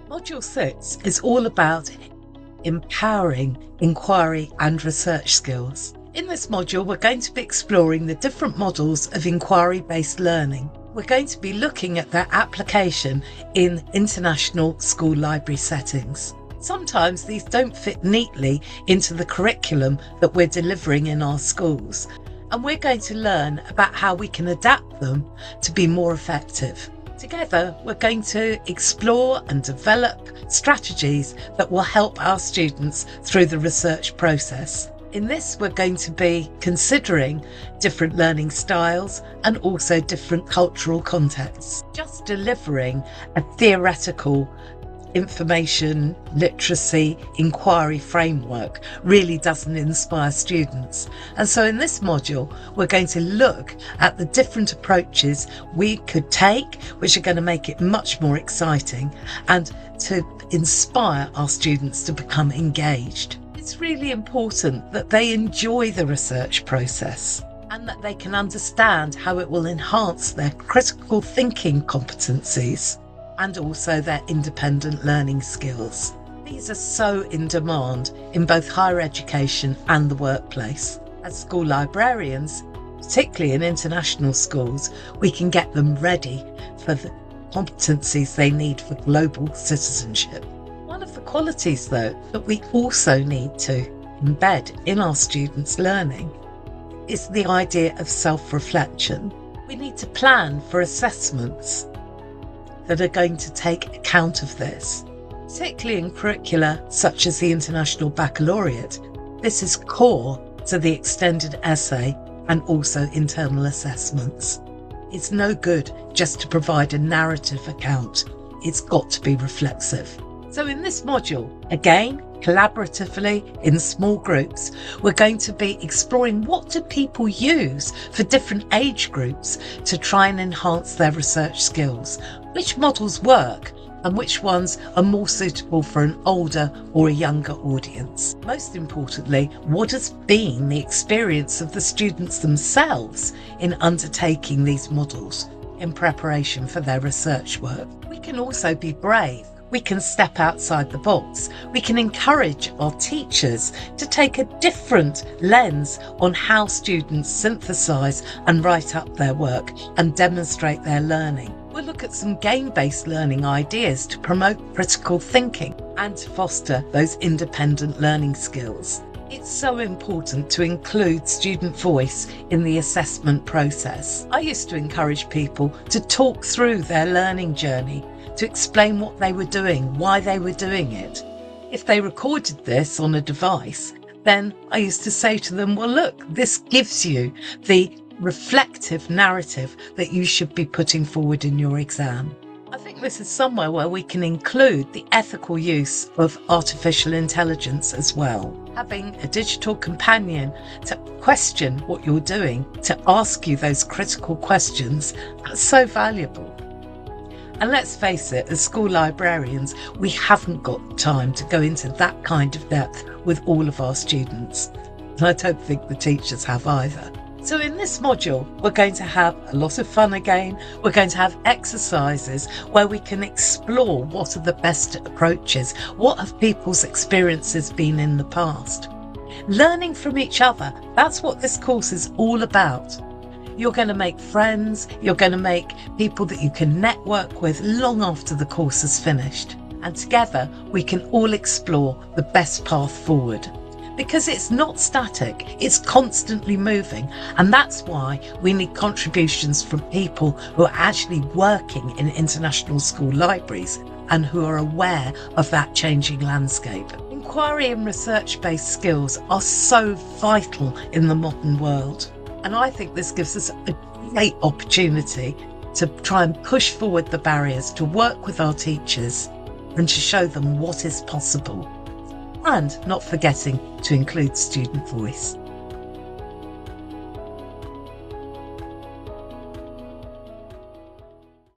Module 6 is all about empowering inquiry and research skills. In this module, we're going to be exploring the different models of inquiry-based learning. We're going to be looking at their application in international school library settings. Sometimes these don't fit neatly into the curriculum that we're delivering in our schools, and we're going to learn about how we can adapt them to be more effective. Together, we're going to explore and develop strategies that will help our students through the research process. In this, we're going to be considering different learning styles and also different cultural contexts. Just delivering a theoretical information literacy inquiry framework really doesn't inspire students. And so in this module, we're going to look at the different approaches we could take, which are going to make it much more exciting and to inspire our students to become engaged. It's really important that they enjoy the research process and that they can understand how it will enhance their critical thinking competencies and also their independent learning skills. These are so in demand in both higher education and the workplace. As school librarians, particularly in international schools, we can get them ready for the competencies they need for global citizenship. One of the qualities, though, that we also need to embed in our students' learning is the idea of self-reflection. We need to plan for assessments that are going to take account of this. Particularly in curricula such as the International Baccalaureate, this is core to the extended essay and also internal assessments. It's no good just to provide a narrative account. It's got to be reflexive. So in this module, again, collaboratively in small groups, we're going to be exploring what do people use for different age groups to try and enhance their research skills, which models work and which ones are more suitable for an older or a younger audience. Most importantly, what has been the experience of the students themselves in undertaking these models in preparation for their research work. We can also be brave. We can step outside the box. We can encourage our teachers to take a different lens on how students synthesize and write up their work and demonstrate their learning. We'll look at some game-based learning ideas to promote critical thinking and to foster those independent learning skills. It's so important to include student voice in the assessment process. I used to encourage people to talk through their learning journey, to explain what they were doing, why they were doing it. If they recorded this on a device, then I used to say to them, well, look, this gives you the reflective narrative that you should be putting forward in your exam. I think this is somewhere where we can include the ethical use of artificial intelligence as well. Having a digital companion to question what you're doing, to ask you those critical questions, that's so valuable. And let's face it, as school librarians, we haven't got time to go into that kind of depth with all of our students. And I don't think the teachers have either. So in this module, we're going to have a lot of fun again. We're going to have exercises where we can explore what are the best approaches, what have people's experiences been in the past. Learning from each other, that's what this course is all about. You're going to make friends, you're going to make people that you can network with long after the course is finished. And together we can all explore the best path forward. Because it's not static, it's constantly moving. And that's why we need contributions from people who are actually working in international school libraries and who are aware of that changing landscape. Inquiry and research-based skills are so vital in the modern world. And I think this gives us a great opportunity to try and push forward the barriers, to work with our teachers and to show them what is possible. And not forgetting to include student voice.